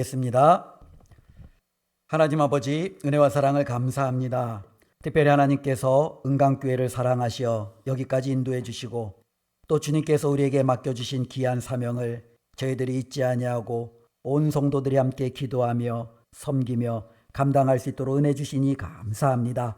겠습니다. 하나님 아버지 은혜와 사랑을 감사합니다. 특별히 하나님께서 은강교회를 사랑하시어 여기까지 인도해 주시고 또 주님께서 우리에게 맡겨주신 귀한 사명을 저희들이 잊지 아니하고 온 성도들이 함께 기도하며 섬기며 감당할 수 있도록 은혜 주시니 감사합니다.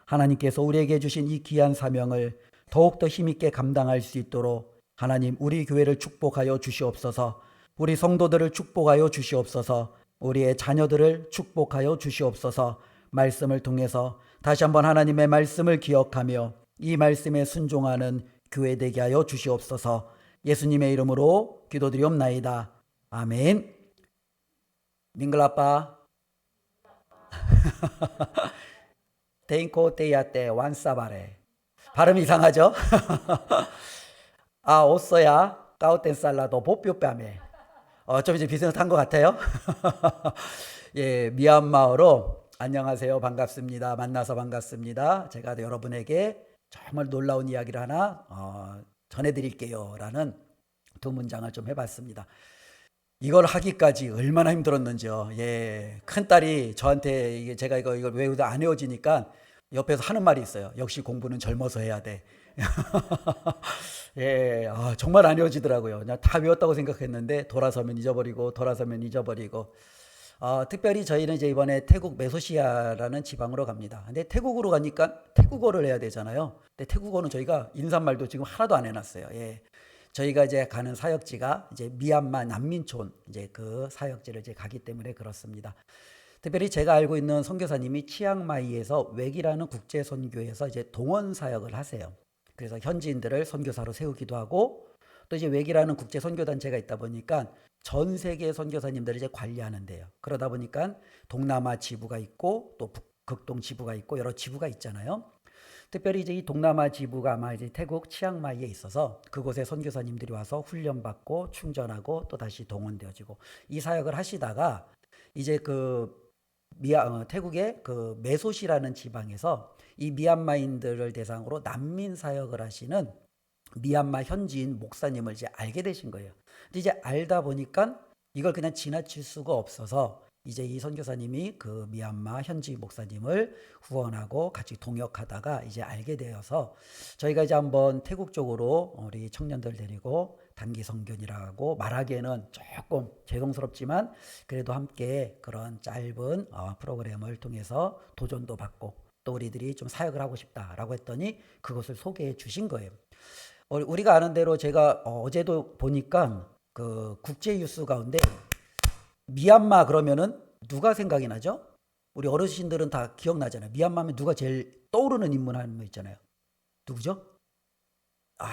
하나님께서 우리에게 주신 이 귀한 사명을 더욱더 힘있게 감당할 수 있도록 하나님 우리 교회를 축복하여 주시옵소서. 우리 성도들을 축복하여 주시옵소서. 우리의 자녀들을 축복하여 주시옵소서. 말씀을 통해서 다시 한번 하나님의 말씀을 기억하며 이 말씀에 순종하는 교회 되게 하여 주시옵소서. 예수님의 이름으로 기도드리옵나이다. 아멘. 밍글아빠 데인코 데이아떼 완사바레. 발음 이상하죠? 아 오쏘야 까우텐 살라도 보뼈뺨에. 좀 이제 비슷한 것 같아요. 예, 미얀마어로 안녕하세요, 반갑습니다, 만나서 반갑습니다, 제가 여러분에게 정말 놀라운 이야기를 하나 전해드릴게요 라는 두 문장을 좀 해봤습니다. 이걸 하기까지 얼마나 힘들었는지요. 예, 큰딸이 저한테 이게 제가 이걸 외우다 안 외워지니까 옆에서 하는 말이 있어요. 역시 공부는 젊어서 해야 돼. 예, 정말 안 외워지더라고요. 그냥 다 외웠다고 생각했는데 돌아서면 잊어버리고 돌아서면 잊어버리고. 특별히 저희는 이제 이번에 태국 메소시아라는 지방으로 갑니다. 근데 태국으로 가니까 태국어를 해야 되잖아요. 근데 태국어는 저희가 인사말도 지금 하나도 안 해놨어요. 예. 저희가 이제 가는 사역지가 이제 미얀마 난민촌, 이제 그 사역지를 이제 가기 때문에 그렇습니다. 특별히 제가 알고 있는 선교사님이 치앙마이에서 웩이라는 국제 선교에서 이제 동원 사역을 하세요. 그래서 현지인들을 선교사로 세우기도 하고 또 이제 웩이라는 국제 선교 단체가 있다 보니까 전 세계 선교사님들을 이제 관리하는데요. 그러다 보니까 동남아 지부가 있고 또 북극동 지부가 있고 여러 지부가 있잖아요. 특별히 이제 이 동남아 지부가 아마 이제 태국 치앙마이에 있어서 그곳에 선교사님들이 와서 훈련받고 충전하고 또 다시 동원되어지고 이 사역을 하시다가 이제 태국의 그 메소시라는 지방에서 이 미얀마인들을 대상으로 난민 사역을 하시는 미얀마 현지인 목사님을 이제 알게 되신 거예요. 근데 이제 알다 보니까 이걸 그냥 지나칠 수가 없어서 이제 이 선교사님이 그 미얀마 현지 목사님을 후원하고 같이 동역하다가 이제 알게 되어서 저희가 이제 한번 태국 쪽으로 우리 청년들 데리고 단기 선견이라고 말하기에는 조금 죄송스럽지만 그래도 함께 그런 짧은 프로그램을 통해서 도전도 받고 또 우리들이 좀 사역을 하고 싶다라고 했더니 그것을 소개해 주신 거예요. 우리가 아는 대로 제가 어제도 보니까 그 국제 뉴스 가운데 미얀마 그러면은 누가 생각이 나죠? 우리 어르신들은 다 기억나잖아요. 미얀마 하면 누가 제일 떠오르는 인물 하는 거 있잖아요. 누구죠? 아,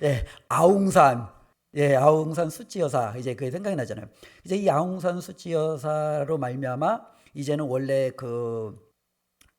예, 아웅산. 예, 아웅산 수치 여사. 이제 그게 생각이 나잖아요. 이제 이 아웅산 수치 여사로 말미암아 이제는 원래 그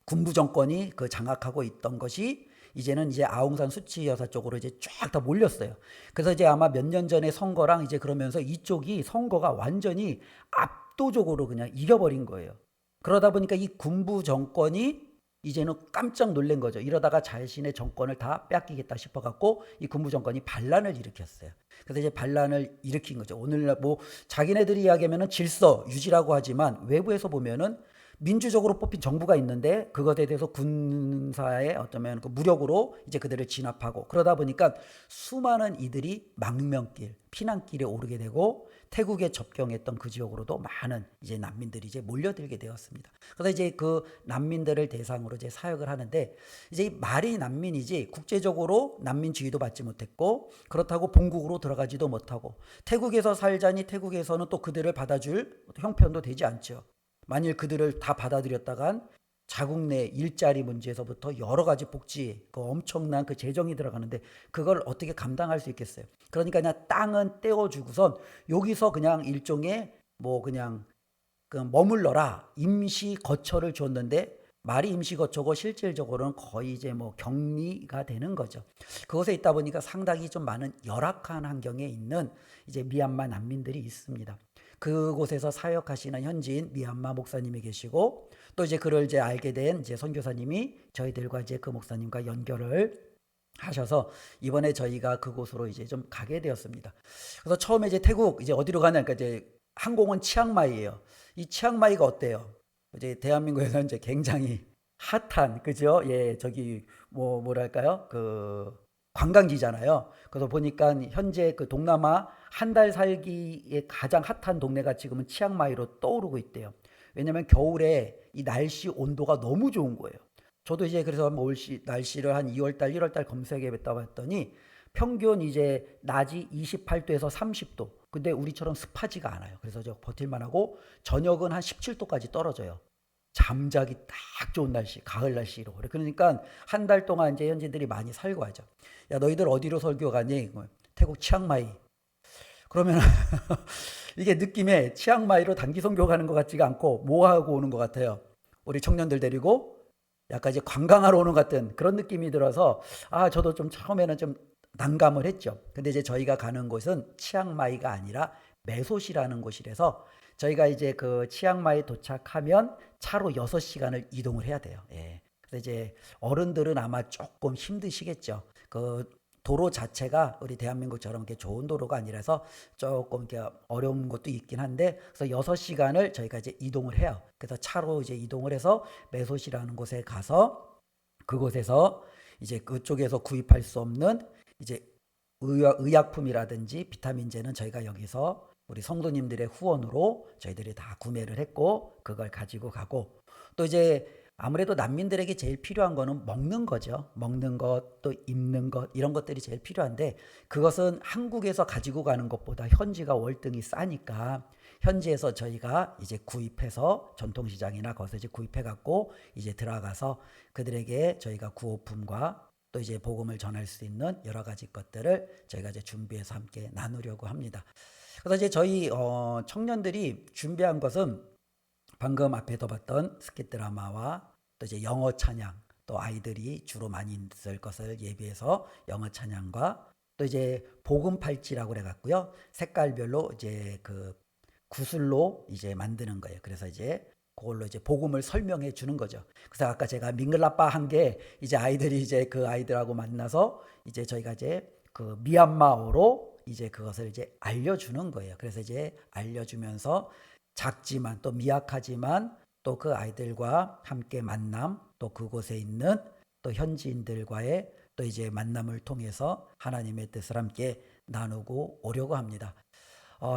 군부 정권이 그 장악하고 있던 것이 이제는 이제 아웅산 수치 여사 쪽으로 이제 쫙 다 몰렸어요. 그래서 이제 아마 몇 년 전에 선거랑 이제 그러면서 이쪽이 선거가 완전히 압도적으로 그냥 이겨버린 거예요. 그러다 보니까 이 군부 정권이 이제는 깜짝 놀란 거죠. 이러다가 자신의 정권을 다 뺏기겠다 싶어갖고 이 군부 정권이 반란을 일으켰어요. 그래서 이제 반란을 일으킨 거죠. 오늘날 뭐 자기네들이 이야기하면은 질서 유지라고 하지만 외부에서 보면은 민주적으로 뽑힌 정부가 있는데 그것에 대해서 군사의 어쩌면 그 무력으로 이제 그들을 진압하고 그러다 보니까 수많은 이들이 망명길, 피난길에 오르게 되고 태국에 접경했던 그 지역으로도 많은 이제 난민들이 이제 몰려들게 되었습니다. 그래서 이제 그 난민들을 대상으로 이제 사역을 하는데 이제 말이 난민이지 국제적으로 난민 지위도 받지 못했고 그렇다고 본국으로 들어가지도 못하고 태국에서 살자니 태국에서는 또 그들을 받아줄 형편도 되지 않죠. 만일 그들을 다 받아들였다간 자국 내 일자리 문제에서부터 여러 가지 복지, 그 엄청난 그 재정이 들어가는데 그걸 어떻게 감당할 수 있겠어요? 그러니까 그냥 땅은 떼어주고선 여기서 그냥 일종의 뭐 그냥 그 머물러라 임시 거처를 줬는데 말이 임시 거처고 실질적으로는 거의 이제 뭐 격리가 되는 거죠. 그곳에 있다 보니까 상당히 좀 많은 열악한 환경에 있는 이제 미얀마 난민들이 있습니다. 그곳에서 사역하시는 현지인 미얀마 목사님이 계시고 또 이제 그를 이제 알게 된 이제 선교사님이 저희들과 이제 그 목사님과 연결을 하셔서 이번에 저희가 그곳으로 이제 좀 가게 되었습니다. 그래서 처음에 이제 태국 이제 어디로 가냐, 그러니까 이제 항공은 치앙마이예요. 이 치앙마이가 어때요? 이제 대한민국에서 이제 굉장히 핫한, 그죠? 예, 저기 뭐랄까요? 그 관광지잖아요. 그래서 보니까 현재 그 동남아 한 달 살기에 가장 핫한 동네가 지금은 치앙마이로 떠오르고 있대요. 왜냐면 겨울에 이 날씨 온도가 너무 좋은 거예요. 저도 이제 그래서 뭐 날씨를 한 2월 달, 1월 달 검색해 봤더니 평균 이제 낮이 28도에서 30도. 근데 우리처럼 습하지가 않아요. 그래서 저 버틸만 하고 저녁은 한 17도까지 떨어져요. 잠자기 딱 좋은 날씨, 가을 날씨로. 그러니까 한 달 동안 이제 현지인들이 많이 살고 하죠. 야, 너희들 어디로 설교 가니? 태국 치앙마이. 그러면 이게 느낌에 치앙마이로 단기 선교 가는 것 같지가 않고 뭐 하고 오는 것 같아요. 우리 청년들 데리고 약간 이제 관광하러 오는 것 같은 그런 느낌이 들어서 저도 좀 처음에는 좀 난감을 했죠. 근데 이제 저희가 가는 곳은 치앙마이가 아니라 메소시라는 곳이라서 저희가 이제 그 치앙마이 도착하면 차로 6시간을 이동을 해야 돼요. 예. 그래서 이제 어른들은 아마 조금 힘드시겠죠. 그 도로 자체가 우리 대한민국처럼 이렇게 좋은 도로가 아니라서 조금 이렇게 어려운 것도 있긴 한데, 그래서 6시간을 저희가 이제 이동을 해요. 그래서 차로 이제 이동을 해서 메소시라는 곳에 가서 그곳에서 이제 그쪽에서 구입할 수 없는 이제 의약품이라든지 비타민제는 저희가 여기서 우리 성도님들의 후원으로 저희들이 다 구매를 했고 그걸 가지고 가고, 또 이제 아무래도 난민들에게 제일 필요한 거는 먹는 거죠. 먹는 것, 또 입는 것, 이런 것들이 제일 필요한데 그것은 한국에서 가지고 가는 것보다 현지가 월등히 싸니까 현지에서 저희가 이제 구입해서 전통시장이나 거기서 이제 구입해 갖고 이제 들어가서 그들에게 저희가 구호품과 또 이제 복음을 전할 수 있는 여러 가지 것들을 저희가 이제 준비해서 함께 나누려고 합니다. 그래서 이제 저희 청년들이 준비한 것은 방금 앞에도 봤던 스킷 드라마와 또 이제 영어 찬양, 또 아이들이 주로 많이 있을 것을 예비해서 영어 찬양과 또 이제 복음 팔찌라고 그래갖고요, 색깔별로 이제 그 구슬로 이제 만드는 거예요. 그래서 이제 그걸로 이제 복음을 설명해 주는 거죠. 그래서 아까 제가 밍글라빠 한 게 이제 아이들이 이제 그 아이들하고 만나서 이제 저희가 이제 그 미얀마어로 이제 그것을 이제 알려주는 거예요. 그래서 이제 알려주면서 작지만 또 미약하지만 또 그 아이들과 함께 만남, 또 그곳에 있는 또 현지인들과의 또 이제 만남을 통해서 하나님의 뜻을 함께 나누고 오려고 합니다.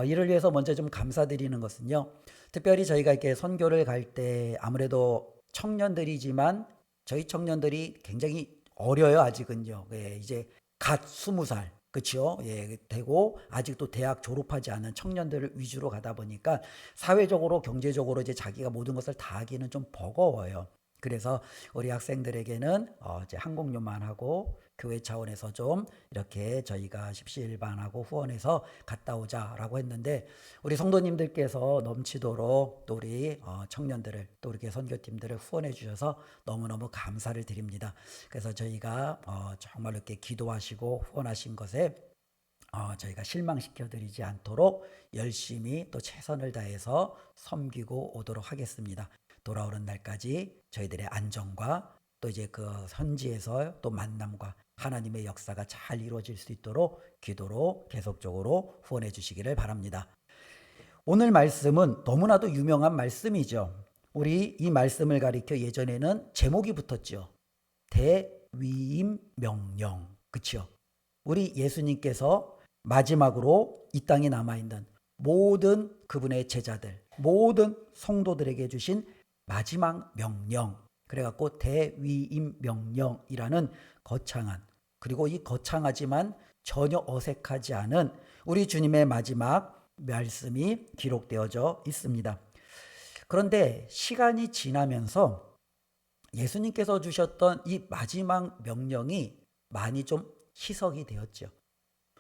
이를 위해서 먼저 좀 감사드리는 것은요, 특별히 저희가 이렇게 선교를 갈 때 아무래도 청년들이지만 저희 청년들이 굉장히 어려요, 아직은요. 예, 이제 갓 20살. 그렇죠? 예, 되고 아직도 대학 졸업하지 않은 청년들을 위주로 가다 보니까 사회적으로 경제적으로 이제 자기가 모든 것을 다 하기는 좀 버거워요. 그래서 우리 학생들에게는 이제 항공료만 하고 교회 차원에서 좀 이렇게 저희가 십시일반하고 후원해서 갔다 오자라고 했는데, 우리 성도님들께서 넘치도록 또 우리 청년들을 또 우리 선교팀들을 후원해 주셔서 너무너무 감사를 드립니다. 그래서 저희가 정말 이렇게 기도하시고 후원하신 것에 저희가 실망시켜 드리지 않도록 열심히 또 최선을 다해서 섬기고 오도록 하겠습니다. 돌아오는 날까지 저희들의 안정과 또 이제 그 현지에서 또 만남과 하나님의 역사가 잘 이루어질 수 있도록 기도로 계속적으로 후원해 주시기를 바랍니다. 오늘 말씀은 너무나도 유명한 말씀이죠. 우리 이 말씀을 가리켜 예전에는 제목이 붙었죠. 대위임 명령. 그렇죠? 우리 예수님께서 마지막으로 이 땅에 남아있는 모든 그분의 제자들, 모든 성도들에게 주신 마지막 명령, 그래갖고 대위임 명령이라는 거창한, 그리고 이 거창하지만 전혀 어색하지 않은 우리 주님의 마지막 말씀이 기록되어져 있습니다. 그런데 시간이 지나면서 예수님께서 주셨던 이 마지막 명령이 많이 좀 희석이 되었죠.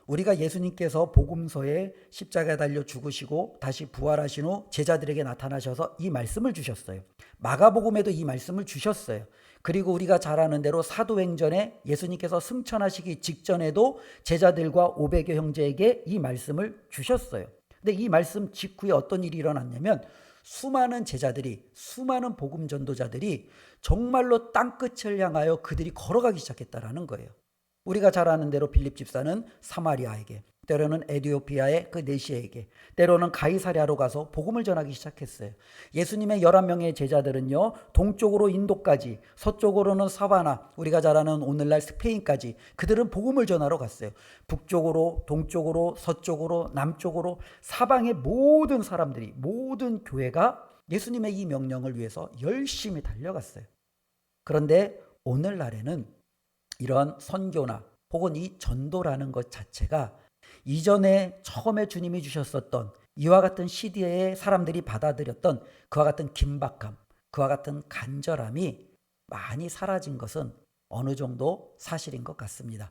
우리가 예수님께서 복음서에 십자가에 달려 죽으시고 다시 부활하신 후 제자들에게 나타나셔서 이 말씀을 주셨어요. 마가복음에도 이 말씀을 주셨어요. 그리고 우리가 잘 아는 대로 사도행전에 예수님께서 승천하시기 직전에도 제자들과 500여 형제에게 이 말씀을 주셨어요. 근데 이 말씀 직후에 어떤 일이 일어났냐면 수많은 제자들이, 수많은 복음 전도자들이 정말로 땅끝을 향하여 그들이 걸어가기 시작했다라는 거예요. 우리가 잘 아는 대로 빌립 집사는 사마리아에게, 때로는 에티오피아의 그 내시에게, 때로는 가이사랴로 가서 복음을 전하기 시작했어요. 예수님의 11명의 제자들은요, 동쪽으로 인도까지, 서쪽으로는 사바나, 우리가 잘 아는 오늘날 스페인까지 그들은 복음을 전하러 갔어요. 북쪽으로, 동쪽으로, 서쪽으로, 남쪽으로 사방의 모든 사람들이, 모든 교회가 예수님의 이 명령을 위해서 열심히 달려갔어요. 그런데 오늘날에는 이런 선교나 혹은 이 전도라는 것 자체가 이전에 처음에 주님이 주셨었던 이와 같은 시대에 사람들이 받아들였던 그와 같은 긴박함, 그와 같은 간절함이 많이 사라진 것은 어느 정도 사실인 것 같습니다.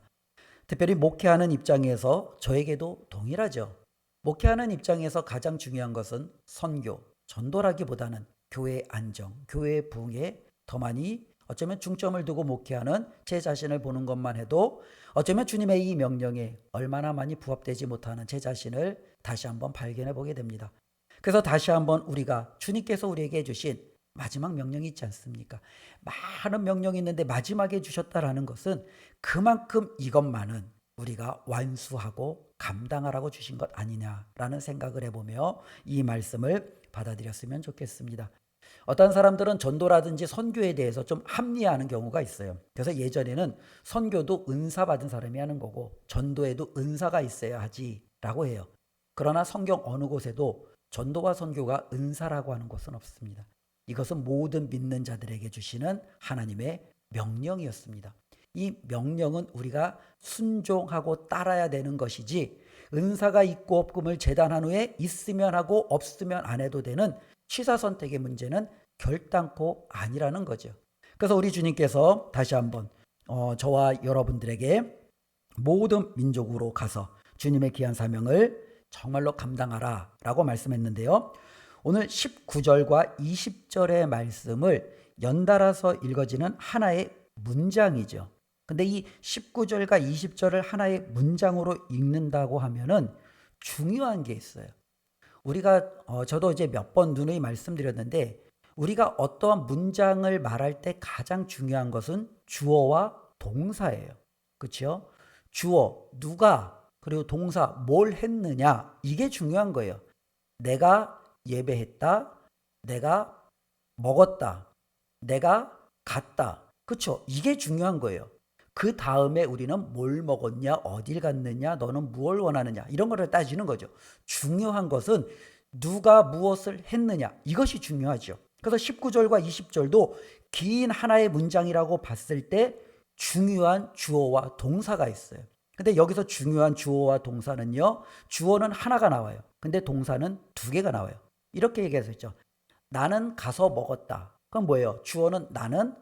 특별히 목회하는 입장에서 저에게도 동일하죠. 목회하는 입장에서 가장 중요한 것은 선교, 전도라기보다는 교회의 안정, 교회의 부흥에 더 많이 어쩌면 중점을 두고 목회하는 제 자신을 보는 것만 해도 어쩌면 주님의 이 명령에 얼마나 많이 부합되지 못하는 제 자신을 다시 한번 발견해 보게 됩니다. 그래서 다시 한번 우리가 주님께서 우리에게 주신 마지막 명령이 있지 않습니까? 많은 명령이 있는데 마지막에 주셨다라는 것은 그만큼 이것만은 우리가 완수하고 감당하라고 주신 것 아니냐라는 생각을 해보며 이 말씀을 받아들였으면 좋겠습니다. 어떤 사람들은 전도라든지 선교에 대해서 좀 합리화하는 경우가 있어요. 그래서 예전에는 선교도 은사 받은 사람이 하는 거고 전도에도 은사가 있어야 하지라고 해요. 그러나 성경 어느 곳에도 전도와 선교가 은사라고 하는 것은 없습니다. 이것은 모든 믿는 자들에게 주시는 하나님의 명령이었습니다. 이 명령은 우리가 순종하고 따라야 되는 것이지 은사가 있고 없음을 재단한 후에 있으면 하고 없으면 안 해도 되는 취사선택의 문제는 결단코 아니라는 거죠. 그래서 우리 주님께서 다시 한번 저와 여러분들에게 모든 민족으로 가서 주님의 귀한 사명을 정말로 감당하라 라고 말씀했는데요. 오늘 19절과 20절의 말씀을 연달아서 읽어지는 하나의 문장이죠. 근데 이 19절과 20절을 하나의 문장으로 읽는다고 하면은 중요한 게 있어요. 우리가 저도 이제 몇 번 누누이 말씀드렸는데 우리가 어떠한 문장을 말할 때 가장 중요한 것은 주어와 동사예요. 그렇죠? 주어, 누가, 그리고 동사, 뭘 했느냐, 이게 중요한 거예요. 내가 예배했다, 내가 먹었다, 내가 갔다. 그렇죠? 이게 중요한 거예요. 그 다음에 우리는 뭘 먹었냐, 어딜 갔느냐, 너는 무엇을 원하느냐, 이런 거를 따지는 거죠. 중요한 것은 누가 무엇을 했느냐, 이것이 중요하죠. 그래서 19절과 20절도 긴 하나의 문장이라고 봤을 때 중요한 주어와 동사가 있어요. 근데 여기서 중요한 주어와 동사는요, 주어는 하나가 나와요. 근데 동사는 두 개가 나와요. 이렇게 얘기했었죠. 나는 가서 먹었다. 그럼 뭐예요? 주어는 나는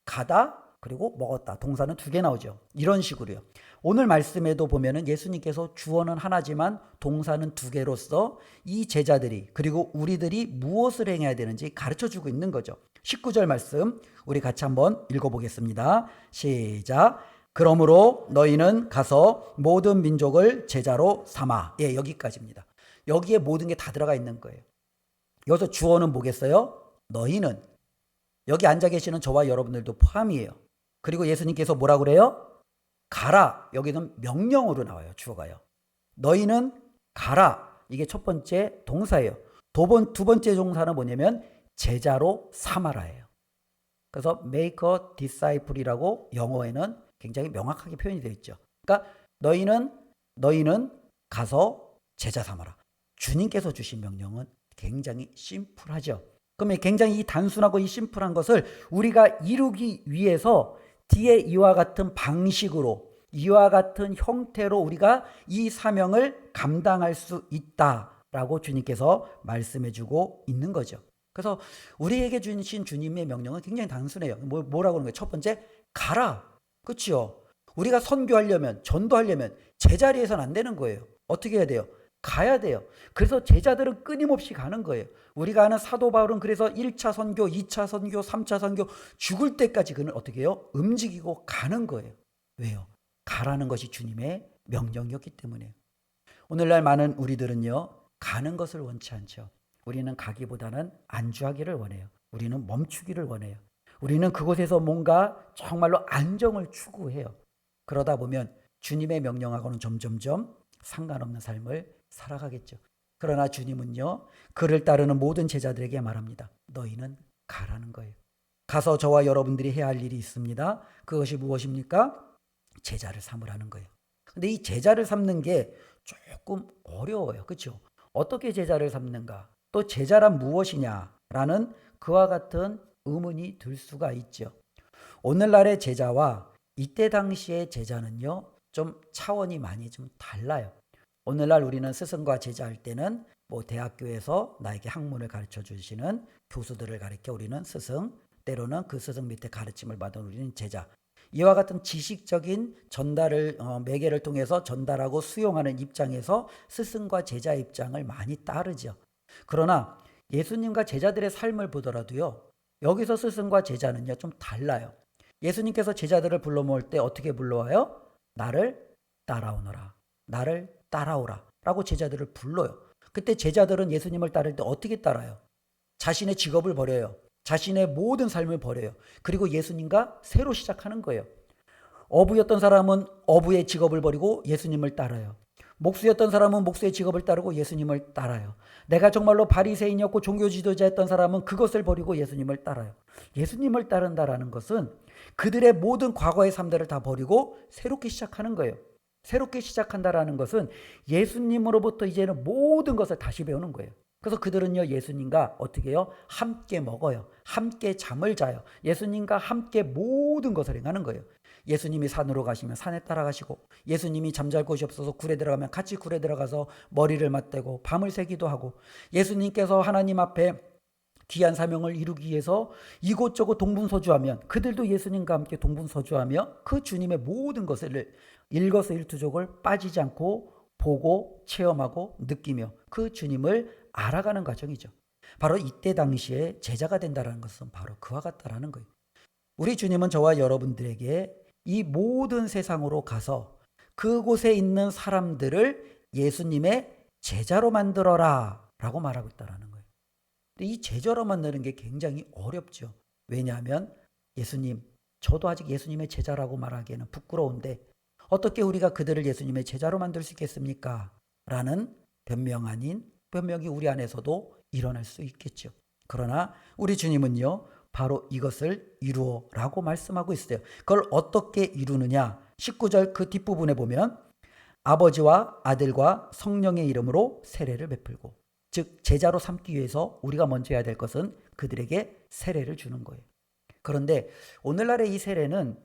가다, 그리고 먹었다. 동사는 두 개 나오죠. 이런 식으로요. 오늘 말씀에도 보면은 예수님께서 주어는 하나지만 동사는 두 개로서 이 제자들이 그리고 우리들이 무엇을 행해야 되는지 가르쳐주고 있는 거죠. 19절 말씀 우리 같이 한번 읽어보겠습니다. 시작. 그러므로 너희는 가서 모든 민족을 제자로 삼아. 예, 여기까지입니다. 여기에 모든 게 다 들어가 있는 거예요. 여기서 주어는 뭐겠어요? 너희는. 여기 앉아 계시는 저와 여러분들도 포함이에요. 그리고 예수님께서 뭐라고 그래요? 가라. 여기는 명령으로 나와요. 주어가요. 너희는 가라. 이게 첫 번째 동사예요. 두 번째 동사는 뭐냐면 제자로 삼아라예요. 그래서 make a disciple이라고 영어에는 굉장히 명확하게 표현이 되어 있죠. 그러니까 너희는 가서 제자 삼아라. 주님께서 주신 명령은 굉장히 심플하죠. 그러면 굉장히 이 단순하고 이 심플한 것을 우리가 이루기 위해서 뒤에 이와 같은 방식으로 이와 같은 형태로 우리가 이 사명을 감당할 수 있다라고 주님께서 말씀해주고 있는 거죠. 그래서 우리에게 주신 주님의 명령은 굉장히 단순해요. 뭐라고 하는 거예요? 첫 번째, 가라. 그렇죠? 우리가 선교하려면, 전도하려면 제자리에서는 안 되는 거예요. 어떻게 해야 돼요? 가야 돼요. 그래서 제자들은 끊임없이 가는 거예요. 우리가 아는 사도 바울은 그래서 1차 선교, 2차 선교, 3차 선교 죽을 때까지 그는 어떻게 해요? 움직이고 가는 거예요. 왜요? 가라는 것이 주님의 명령이었기 때문에. 오늘날 많은 우리들은요, 가는 것을 원치 않죠. 우리는 가기보다는 안주하기를 원해요. 우리는 멈추기를 원해요. 우리는 그곳에서 뭔가 정말로 안정을 추구해요. 그러다 보면 주님의 명령하고는 점점점 상관없는 삶을 살아가겠죠. 그러나 주님은요, 그를 따르는 모든 제자들에게 말합니다. 너희는 가라는 거예요. 가서 저와 여러분들이 해야 할 일이 있습니다. 그것이 무엇입니까? 제자를 삼으라는 거예요. 근데 이 제자를 삼는 게 조금 어려워요. 그렇죠? 어떻게 제자를 삼는가? 또 제자란 무엇이냐라는 그와 같은 의문이 들 수가 있죠. 오늘날의 제자와 이때 당시의 제자는요, 좀 차원이 많이 좀 달라요. 오늘날 우리는 스승과 제자할 때는 뭐 대학교에서 나에게 학문을 가르쳐 주시는 교수들을 가리켜 우리는 스승, 때로는 그 스승 밑에 가르침을 받은 우리는 제자. 이와 같은 지식적인 전달을 매개를 통해서 전달하고 수용하는 입장에서 스승과 제자 입장을 많이 따르죠. 그러나 예수님과 제자들의 삶을 보더라도요, 여기서 스승과 제자는요 좀 달라요. 예수님께서 제자들을 불러 모을 때 어떻게 불러와요? 나를 따라오너라. 나를 따라오라. 라고 제자들을 불러요. 그때 제자들은 예수님을 따를 때 어떻게 따라요? 자신의 직업을 버려요. 자신의 모든 삶을 버려요. 그리고 예수님과 새로 시작하는 거예요. 어부였던 사람은 어부의 직업을 버리고 예수님을 따라요. 목수였던 사람은 목수의 직업을 따르고 예수님을 따라요. 내가 정말로 바리새인이었고 종교 지도자였던 사람은 그것을 버리고 예수님을 따라요. 예수님을 따른다라는 것은 그들의 모든 과거의 삶들을 다 버리고 새롭게 시작하는 거예요. 새롭게 시작한다라는 것은 예수님으로부터 이제는 모든 것을 다시 배우는 거예요. 그래서 그들은요, 예수님과 어떻게 해요? 함께 먹어요. 함께 잠을 자요. 예수님과 함께 모든 것을 행하는 거예요. 예수님이 산으로 가시면 산에 따라가시고, 예수님이 잠잘 곳이 없어서 굴에 들어가면 같이 굴에 들어가서 머리를 맞대고 밤을 새기도 하고, 예수님께서 하나님 앞에 귀한 사명을 이루기 위해서 이곳저곳 동분서주하면 그들도 예수님과 함께 동분서주하며 그 주님의 모든 것을 일거수일투족을 빠지지 않고 보고 체험하고 느끼며 그 주님을 알아가는 과정이죠. 바로 이때 당시에 제자가 된다는 것은 바로 그와 같다라는 거예요. 우리 주님은 저와 여러분들에게 이 모든 세상으로 가서 그곳에 있는 사람들을 예수님의 제자로 만들어라 라고 말하고 있다는 거예요. 근데 이 제자로 만드는 게 굉장히 어렵죠. 왜냐하면 예수님, 저도 아직 예수님의 제자라고 말하기에는 부끄러운데 어떻게 우리가 그들을 예수님의 제자로 만들 수 있겠습니까? 라는 변명 아닌 변명이 우리 안에서도 일어날 수 있겠죠. 그러나 우리 주님은요, 바로 이것을 이루어라고 말씀하고 있어요. 그걸 어떻게 이루느냐? 19절 그 뒷부분에 보면 아버지와 아들과 성령의 이름으로 세례를 베풀고, 즉 제자로 삼기 위해서 우리가 먼저 해야 될 것은 그들에게 세례를 주는 거예요. 그런데 오늘날의 이 세례는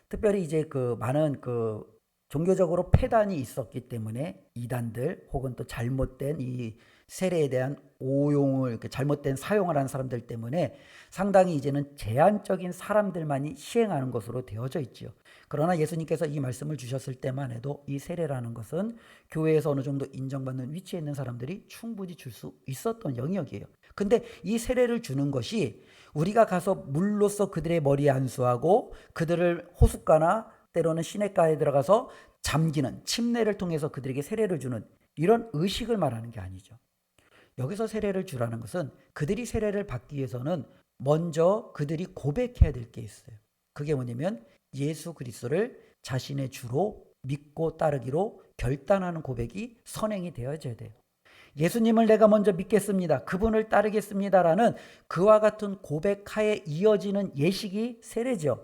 특별히 이제 그 많은 그 종교적으로 폐단이 있었기 때문에 이단들 혹은 또 잘못된 이 세례에 대한 오용을 잘못된 사용을 하는 사람들 때문에 상당히 이제는 제한적인 사람들만이 시행하는 것으로 되어져 있지요. 그러나 예수님께서 이 말씀을 주셨을 때만 해도 이 세례라는 것은 교회에서 어느 정도 인정받는 위치에 있는 사람들이 충분히 줄 수 있었던 영역이에요. 근데 이 세례를 주는 것이 우리가 가서 물로써 그들의 머리에 안수하고 그들을 호숫가나 때로는 시냇가에 들어가서 잠기는 침례를 통해서 그들에게 세례를 주는 이런 의식을 말하는 게 아니죠. 여기서 세례를 주라는 것은 그들이 세례를 받기 위해서는 먼저 그들이 고백해야 될 게 있어요. 그게 뭐냐면 예수 그리스도를 자신의 주로 믿고 따르기로 결단하는 고백이 선행이 되어져야 돼요. 예수님을 내가 먼저 믿겠습니다. 그분을 따르겠습니다라는 그와 같은 고백하에 이어지는 예식이 세례죠.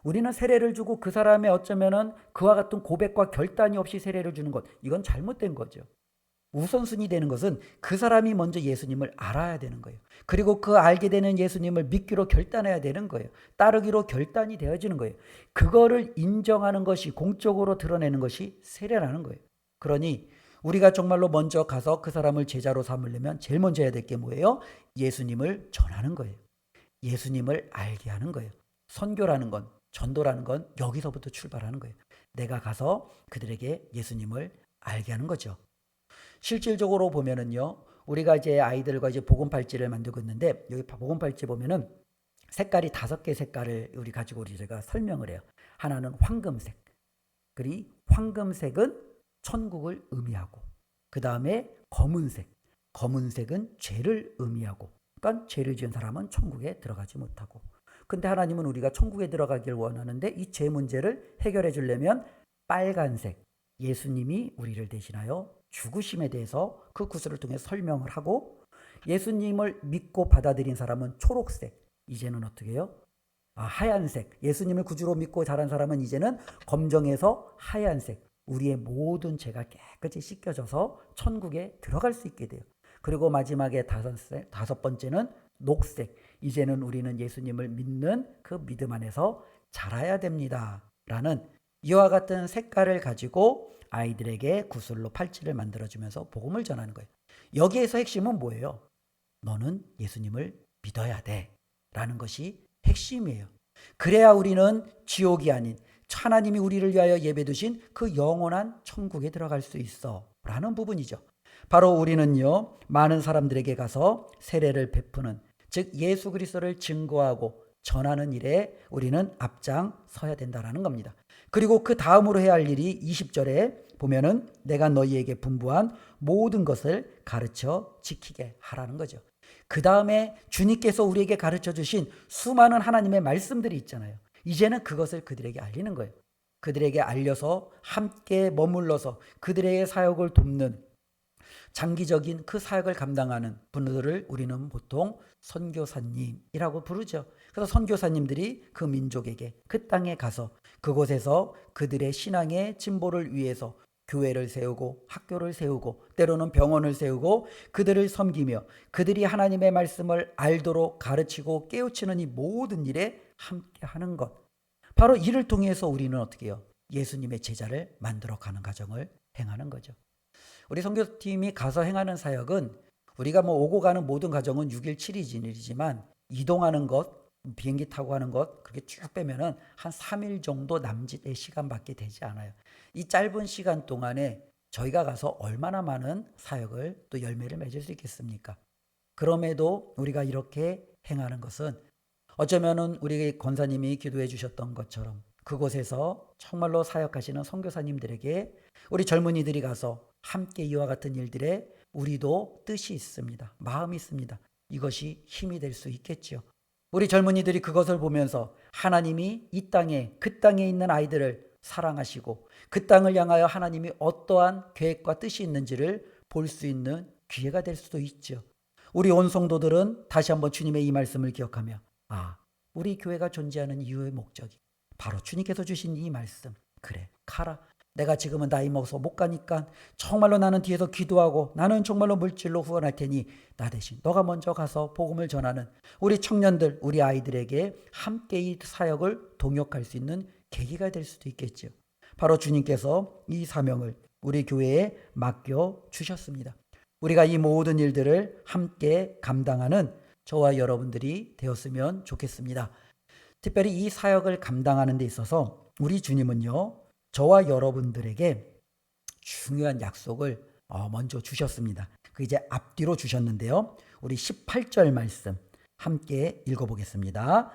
우리는 세례를 주고 그 사람의 어쩌면은 그와 같은 고백과 결단이 없이 세례를 주는 것, 이건 잘못된 거죠. 우선순위 되는 것은 그 사람이 먼저 예수님을 알아야 되는 거예요. 그리고 그 알게 되는 예수님을 믿기로 결단해야 되는 거예요. 따르기로 결단이 되어지는 거예요. 그거를 인정하는 것이, 공적으로 드러내는 것이 세례라는 거예요. 그러니 우리가 정말로 먼저 가서 그 사람을 제자로 삼으려면 제일 먼저 해야 될 게 뭐예요? 예수님을 전하는 거예요. 예수님을 알게 하는 거예요. 선교라는 건, 전도라는 건 여기서부터 출발하는 거예요. 내가 가서 그들에게 예수님을 알게 하는 거죠. 실질적으로 보면은요, 우리가 이제 아이들과 이제 복음팔찌를 만들고 있는데, 여기 복음팔찌 보면은 색깔이 5개 색깔을 우리 가지고 제가 설명을 해요. 하나는 황금색. 그리고 황금색은 천국을 의미하고, 그 다음에 검은색. 검은색은 죄를 의미하고, 그러니까 죄를 지은 사람은 천국에 들어가지 못하고. 근데 하나님은 우리가 천국에 들어가길 원하는데 이 죄 문제를 해결해 주려면 빨간색. 예수님이 우리를 대신하여 죽으심에 대해서 그 구슬을 통해 설명을 하고, 예수님을 믿고 받아들인 사람은 초록색, 이제는 어떻게 해요? 하얀색, 예수님을 구주로 믿고 자란 사람은 이제는 검정에서 하얀색, 우리의 모든 죄가 깨끗이 씻겨져서 천국에 들어갈 수 있게 돼요. 그리고 마지막에 다섯 번째는 녹색, 이제는 우리는 예수님을 믿는 그 믿음 안에서 자라야 됩니다 라는 이와 같은 색깔을 가지고 아이들에게 구슬로 팔찌를 만들어주면서 복음을 전하는 거예요. 여기에서 핵심은 뭐예요? 너는 예수님을 믿어야 돼 라는 것이 핵심이에요. 그래야 우리는 지옥이 아닌 하나님이 우리를 위하여 예배 두신 그 영원한 천국에 들어갈 수 있어 라는 부분이죠. 바로 우리는요, 많은 사람들에게 가서 세례를 베푸는, 즉 예수 그리스도를 증거하고 전하는 일에 우리는 앞장서야 된다라는 겁니다. 그리고 그 다음으로 해야 할 일이 20절에 보면은 내가 너희에게 분부한 모든 것을 가르쳐 지키게 하라는 거죠. 그 다음에 주님께서 우리에게 가르쳐 주신 수많은 하나님의 말씀들이 있잖아요. 이제는 그것을 그들에게 알리는 거예요. 그들에게 알려서 함께 머물러서 그들의 사역을 돕는, 장기적인 그 사역을 감당하는 분들을 우리는 보통 선교사님이라고 부르죠. 그래서 선교사님들이 그 민족에게, 그 땅에 가서 그곳에서 그들의 신앙의 진보를 위해서 교회를 세우고 학교를 세우고 때로는 병원을 세우고 그들을 섬기며 그들이 하나님의 말씀을 알도록 가르치고 깨우치는 이 모든 일에 함께 하는 것, 바로 이를 통해서 우리는 어떻게 해요? 예수님의 제자를 만들어가는 과정을 행하는 거죠. 우리 선교팀이 가서 행하는 사역은 우리가 오고 가는 모든 과정은 6일 7일이지만 이동하는 것, 비행기 타고 하는 것 그렇게 쭉 빼면은 한 3일 정도 남짓의 시간밖에 되지 않아요. 이 짧은 시간 동안에 저희가 가서 얼마나 많은 사역을 또 열매를 맺을 수 있겠습니까? 그럼에도 우리가 이렇게 행하는 것은 어쩌면은 우리 권사님이 기도해 주셨던 것처럼 그곳에서 정말로 사역하시는 선교사님들에게 우리 젊은이들이 가서 함께 이와 같은 일들에 우리도 뜻이 있습니다. 마음이 있습니다. 이것이 힘이 될 수 있겠죠. 우리 젊은이들이 그것을 보면서 하나님이 이 땅에, 그 땅에 있는 아이들을 사랑하시고 그 땅을 향하여 하나님이 어떠한 계획과 뜻이 있는지를 볼 수 있는 기회가 될 수도 있죠. 우리 온 성도들은 다시 한번 주님의 이 말씀을 기억하며 우리 교회가 존재하는 이유의 목적이 바로 주님께서 주신 이 말씀, 그래 가라, 내가 지금은 나이 먹어서 못 가니까 정말로 나는 뒤에서 기도하고 나는 정말로 물질로 후원할 테니 나 대신 너가 먼저 가서 복음을 전하는 우리 청년들, 우리 아이들에게 함께 이 사역을 동역할 수 있는 계기가 될 수도 있겠죠. 바로 주님께서 이 사명을 우리 교회에 맡겨 주셨습니다. 우리가 이 모든 일들을 함께 감당하는 저와 여러분들이 되었으면 좋겠습니다. 특별히 이 사역을 감당하는 데 있어서 우리 주님은요, 저와 여러분들에게 중요한 약속을 먼저 주셨습니다. 그 이제 앞뒤로 주셨는데요. 우리 18절 말씀 함께 읽어보겠습니다.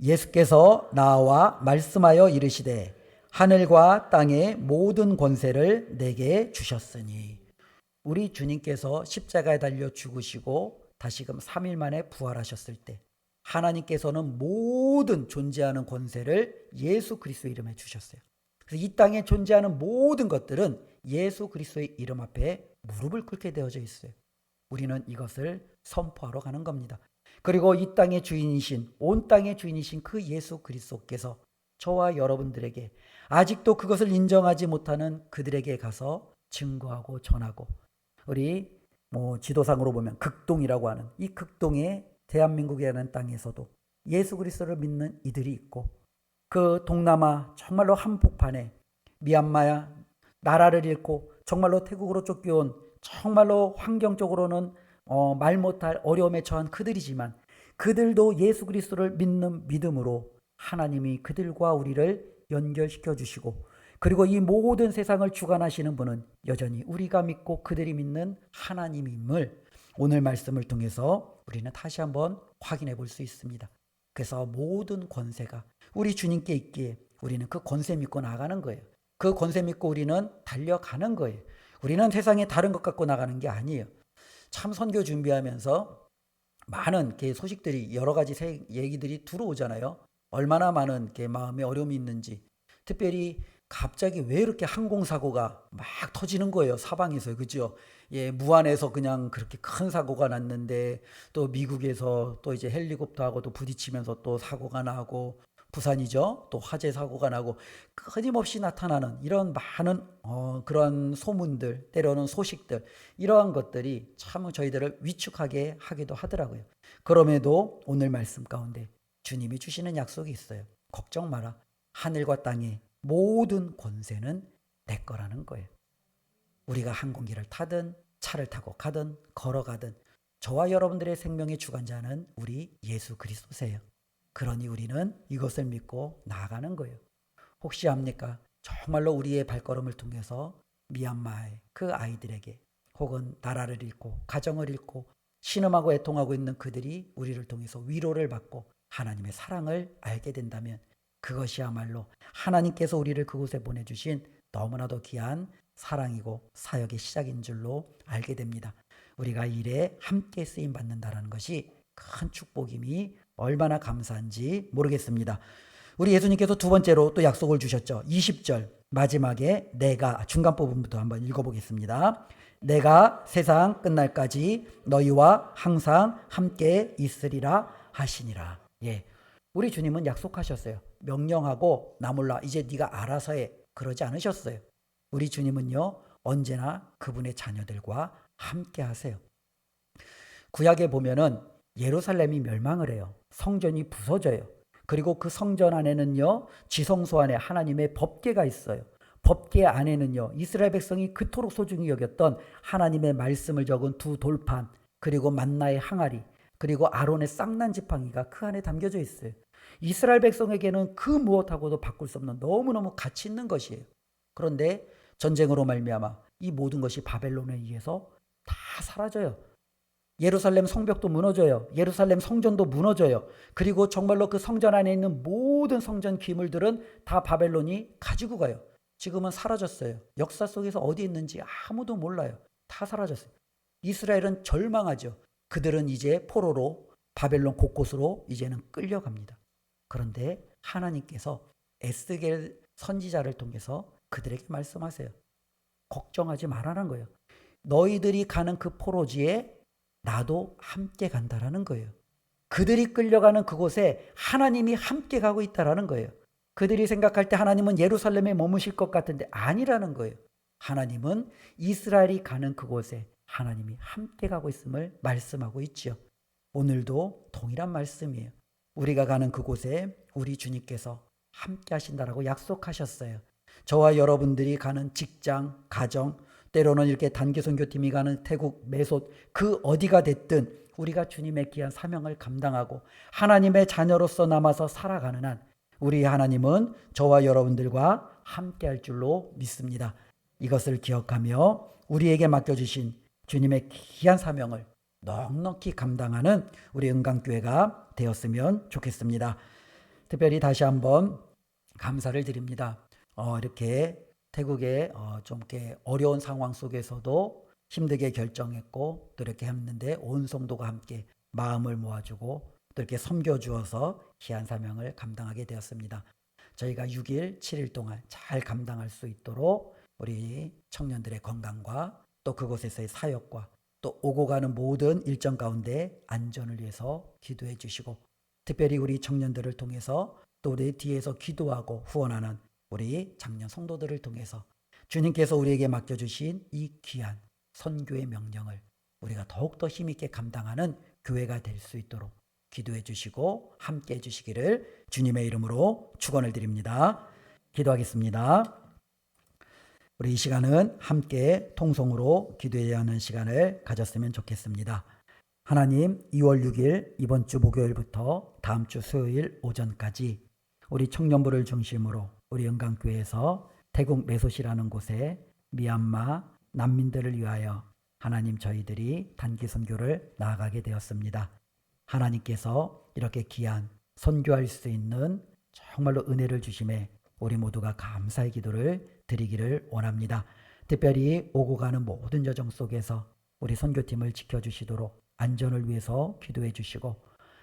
예수께서 나와 말씀하여 이르시되 하늘과 땅의 모든 권세를 내게 주셨으니, 우리 주님께서 십자가에 달려 죽으시고 다시금 3일 만에 부활하셨을 때 하나님께서는 모든 존재하는 권세를 예수 그리스도의 이름에 주셨어요. 그래서 이 땅에 존재하는 모든 것들은 예수 그리스도의 이름 앞에 무릎을 꿇게 되어져 있어요. 우리는 이것을 선포하러 가는 겁니다. 그리고 이 땅의 주인이신, 온 땅의 주인이신 그 예수 그리스도께서 저와 여러분들에게 아직도 그것을 인정하지 못하는 그들에게 가서 증거하고 전하고, 우리 지도상으로 보면 극동이라고 하는 이 극동의 대한민국이라는 땅에서도 예수 그리스도를 믿는 이들이 있고, 그 동남아 정말로 한복판에 미얀마야 나라를 잃고 정말로 태국으로 쫓겨온 정말로 환경적으로는 말 못할 어려움에 처한 그들이지만 그들도 예수 그리스도를 믿는 믿음으로 하나님이 그들과 우리를 연결시켜 주시고, 그리고 이 모든 세상을 주관하시는 분은 여전히 우리가 믿고 그들이 믿는 하나님임을 오늘 말씀을 통해서 우리는 다시 한번 확인해 볼 수 있습니다. 그래서 모든 권세가 우리 주님께 있기에 우리는 그 권세 믿고 나가는 거예요. 그 권세 믿고 우리는 달려가는 거예요. 우리는 세상에 다른 것 갖고 나가는 게 아니에요. 참 선교 준비하면서 많은 소식들이, 여러 가지 얘기들이 들어오잖아요. 얼마나 많은 마음에 어려움이 있는지, 특별히 갑자기 왜 이렇게 항공사고가 막 터지는 거예요, 사방에서. 그죠? 예, 무안에서 그냥 그렇게 큰 사고가 났는데, 또 미국에서 또 이제 헬리콥터하고도 부딪히면서 또 사고가 나고, 부산이죠, 또 화재 사고가 나고, 끊임없이 나타나는 이런 많은 그런 소문들, 때로는 소식들, 이러한 것들이 참 저희들을 위축하게 하기도 하더라고요. 그럼에도 오늘 말씀 가운데 주님이 주시는 약속이 있어요. 걱정 마라. 하늘과 땅의 모든 권세는 내 거라는 거예요. 우리가 항공기를 타든 차를 타고 가든 걸어가든 저와 여러분들의 생명의 주관자는 우리 예수 그리스도세요. 그러니 우리는 이것을 믿고 나아가는 거예요. 혹시 압니까? 정말로 우리의 발걸음을 통해서 미얀마의 그 아이들에게, 혹은 나라를 잃고 가정을 잃고 신음하고 애통하고 있는 그들이 우리를 통해서 위로를 받고 하나님의 사랑을 알게 된다면, 그것이야말로 하나님께서 우리를 그곳에 보내주신 너무나도 귀한 사랑이고 사역의 시작인 줄로 알게 됩니다. 우리가 일에 함께 쓰임 받는다는 것이 큰 축복임이 얼마나 감사한지 모르겠습니다. 우리 예수님께서 두 번째로 또 약속을 주셨죠. 20절 마지막에 내가, 중간 부분부터 한번 읽어보겠습니다. 내가 세상 끝날까지 너희와 항상 함께 있으리라 하시니라. 예, 우리 주님은 약속하셨어요. 명령하고 나 몰라 이제 네가 알아서 해, 그러지 않으셨어요. 우리 주님은요, 언제나 그분의 자녀들과 함께 하세요. 구약에 보면은 예루살렘이 멸망을 해요. 성전이 부서져요. 그리고 그 성전 안에는요, 지성소 안에 하나님의 법궤가 있어요. 법궤 안에는요, 이스라엘 백성이 그토록 소중히 여겼던 하나님의 말씀을 적은 두 돌판, 그리고 만나의 항아리, 그리고 아론의 쌍난 지팡이가 그 안에 담겨져 있어요. 이스라엘 백성에게는 그 무엇하고도 바꿀 수 없는 너무너무 가치 있는 것이에요. 그런데 전쟁으로 말미암아 이 모든 것이 바벨론에 의해서 다 사라져요. 예루살렘 성벽도 무너져요. 예루살렘 성전도 무너져요. 그리고 정말로 그 성전 안에 있는 모든 성전 기물들은 다 바벨론이 가지고 가요. 지금은 사라졌어요. 역사 속에서 어디 있는지 아무도 몰라요. 다 사라졌어요. 이스라엘은 절망하죠. 그들은 이제 포로로 바벨론 곳곳으로 이제는 끌려갑니다. 그런데 하나님께서 에스겔 선지자를 통해서 그들에게 말씀하세요. 걱정하지 말라는 거예요. 너희들이 가는 그 포로지에 나도 함께 간다라는 거예요. 그들이 끌려가는 그곳에 하나님이 함께 가고 있다라는 거예요. 그들이 생각할 때 하나님은 예루살렘에 머무실 것 같은데 아니라는 거예요. 하나님은 이스라엘이 가는 그곳에 하나님이 함께 가고 있음을 말씀하고 있지요. 오늘도 동일한 말씀이에요. 우리가 가는 그곳에 우리 주님께서 함께 하신다라고 약속하셨어요. 저와 여러분들이 가는 직장, 가정, 때로는 이렇게 단기 선교팀이 가는 태국, 메솥, 그 어디가 됐든 우리가 주님의 귀한 사명을 감당하고 하나님의 자녀로서 남아서 살아가는 한 우리 하나님은 저와 여러분들과 함께 할 줄로 믿습니다. 이것을 기억하며 우리에게 맡겨주신 주님의 귀한 사명을 넉넉히 감당하는 우리 은강교회가 되었으면 좋겠습니다. 특별히 다시 한번 감사를 드립니다. 이렇게 태국의 좀 이렇게 어려운 상황 속에서도 힘들게 결정했고 또 이렇게 했는데 온 성도가 함께 마음을 모아주고 또 이렇게 섬겨주어서 귀한 사명을 감당하게 되었습니다. 저희가 6일, 7일 동안 잘 감당할 수 있도록 우리 청년들의 건강과 또 그곳에서의 사역과 또 오고 가는 모든 일정 가운데 안전을 위해서 기도해 주시고, 특별히 우리 청년들을 통해서 또 우리 뒤에서 기도하고 후원하는 우리 장년 성도들을 통해서 주님께서 우리에게 맡겨주신 이 귀한 선교의 명령을 우리가 더욱더 힘있게 감당하는 교회가 될 수 있도록 기도해 주시고 함께 해 주시기를 주님의 이름으로 축원을 드립니다. 기도하겠습니다. 우리 이 시간은 함께 통성으로 기도해야 하는 시간을 가졌으면 좋겠습니다. 하나님, 2월 6일 이번 주 목요일부터 다음 주 수요일 오전까지 우리 청년부를 중심으로 우리 은강교회에서 태국 메솥이라는 곳에 미얀마 난민들을 위하여 하나님 저희들이 단기 선교를 나아가게 되었습니다. 하나님께서 이렇게 귀한 선교할 수 있는 정말로 은혜를 주심에 우리 모두가 감사의 기도를 드리기를 원합니다. 특별히 오고 가는 모든 여정 속에서 우리 선교팀을 지켜주시도록 안전을 위해서 기도해 주시고,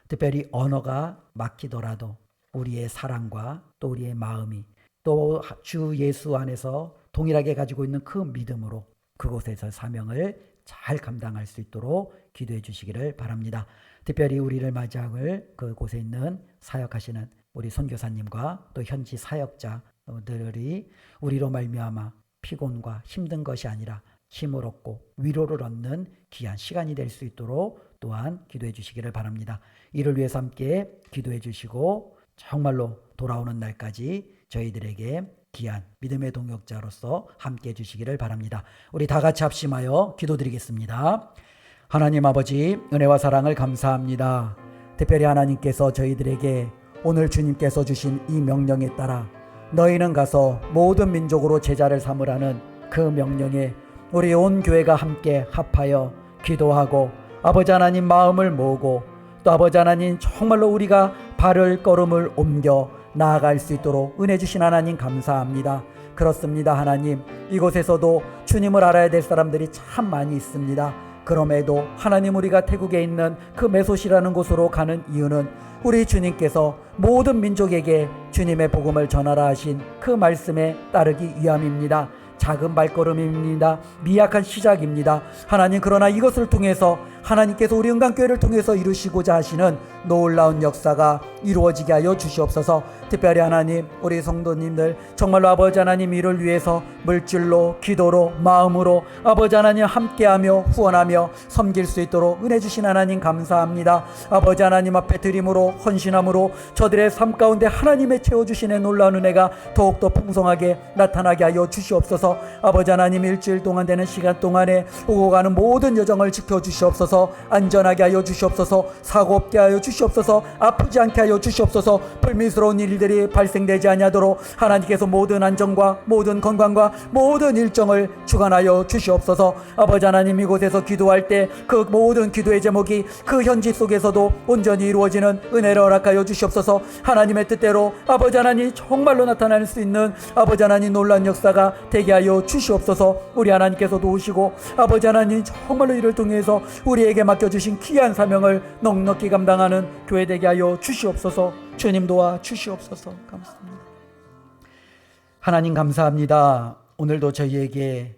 특별히 언어가 막히더라도 우리의 사랑과 또 우리의 마음이 또 주 예수 안에서 동일하게 가지고 있는 그 믿음으로 그곳에서 사명을 잘 감당할 수 있도록 기도해 주시기를 바랍니다. 특별히 우리를 맞이할 그곳에 있는 사역하시는 우리 선교사님과 또 현지 사역자들이 우리로 말미암아 피곤과 힘든 것이 아니라 힘을 얻고 위로를 얻는 귀한 시간이 될 수 있도록 또한 기도해 주시기를 바랍니다. 이를 위해서 함께 기도해 주시고 정말로 돌아오는 날까지 저희들에게 귀한 믿음의 동역자로서 함께 해주시기를 바랍니다. 우리 다 같이 합심하여 기도드리겠습니다. 하나님 아버지, 은혜와 사랑을 감사합니다. 특별히 하나님께서 저희들에게 오늘 주님께서 주신 이 명령에 따라 너희는 가서 모든 민족으로 제자를 삼으라는 그 명령에 우리 온 교회가 함께 합하여 기도하고 아버지 하나님 마음을 모으고 또 아버지 하나님 정말로 우리가 발을 걸음을 옮겨 나아갈 수 있도록 은혜 주신 하나님 감사합니다. 그렇습니다. 하나님, 이곳에서도 주님을 알아야 될 사람들이 참 많이 있습니다. 그럼에도 하나님, 우리가 태국에 있는 그 메소시라는 곳으로 가는 이유는 우리 주님께서 모든 민족에게 주님의 복음을 전하라 하신 그 말씀에 따르기 위함입니다. 작은 발걸음입니다. 미약한 시작입니다. 하나님, 그러나 이것을 통해서 하나님께서 우리 은강교회를 통해서 이루시고자 하시는 놀라운 역사가 이루어지게 하여 주시옵소서. 특별히 하나님, 우리 성도님들 정말로 아버지 하나님 이를 위해서 물질로, 기도로, 마음으로 아버지 하나님 함께하며 후원하며 섬길 수 있도록 은혜 주신 하나님 감사합니다. 아버지 하나님 앞에 드림으로 헌신함으로 저들의 삶 가운데 하나님의 채워주시는 놀라운 은혜가 더욱더 풍성하게 나타나게 하여 주시옵소서. 아버지 하나님, 일주일 동안 되는 시간 동안에 오고 가는 모든 여정을 지켜주시옵소서. 안전하게 하여 주시옵소서. 사고 없게 하여 주시옵소서. 아프지 않게 하여 주시옵소서. 불미스러운 일들이 발생되지 아니하도록 하나님께서 모든 안전과 모든 건강과 모든 일정을 주관하여 주시옵소서. 아버지 하나님, 이곳에서 기도할 때 그 모든 기도의 제목이 그 현지 속에서도 온전히 이루어지는 은혜를 허락하여 주시옵소서. 하나님의 뜻대로 아버지 하나님 정말로 나타날 수 있는 아버지 하나님 놀라운 역사가 되게 하여 주시옵소서. 우리 하나님께서 도우시고 아버지 하나님 정말로 이를 통해서 우리에게 맡겨주신 귀한 사명을 넉넉히 감당하는 교회 되게 하여 주시옵소서. 주님 도와 주시옵소서. 감사합니다. 하나님 감사합니다. 오늘도 저희에게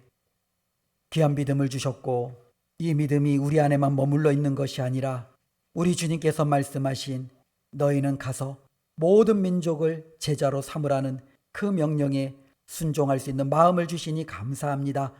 귀한 믿음을 주셨고 이 믿음이 우리 안에만 머물러 있는 것이 아니라 우리 주님께서 말씀하신 너희는 가서 모든 민족을 제자로 삼으라는 그 명령에 순종할 수 있는 마음을 주시니 감사합니다.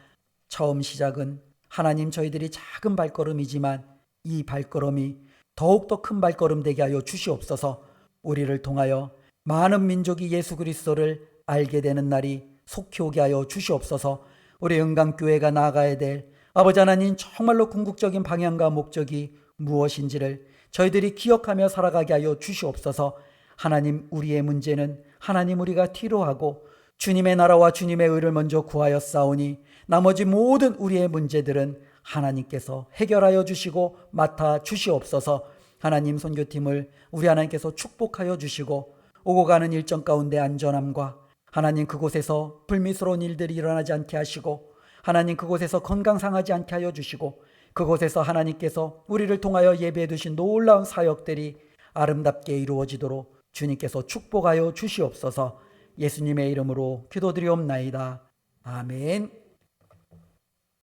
처음 시작은 하나님 저희들이 작은 발걸음이지만 이 발걸음이 더욱더 큰 발걸음 되게 하여 주시옵소서. 우리를 통하여 많은 민족이 예수 그리스도를 알게 되는 날이 속히 오게 하여 주시옵소서. 우리 은강교회가 나아가야 될 아버지 하나님 정말로 궁극적인 방향과 목적이 무엇인지를 저희들이 기억하며 살아가게 하여 주시옵소서. 하나님, 우리의 문제는 하나님 우리가 뒤로 하고 주님의 나라와 주님의 의를 먼저 구하여 싸우니 나머지 모든 우리의 문제들은 하나님께서 해결하여 주시고 맡아 주시옵소서. 하나님, 선교팀을 우리 하나님께서 축복하여 주시고 오고 가는 일정 가운데 안전함과 하나님 그곳에서 불미스러운 일들이 일어나지 않게 하시고 하나님 그곳에서 건강 상하지 않게 하여 주시고 그곳에서 하나님께서 우리를 통하여 예배해 두신 놀라운 사역들이 아름답게 이루어지도록 주님께서 축복하여 주시옵소서. 예수님의 이름으로 기도드리옵나이다. 아멘.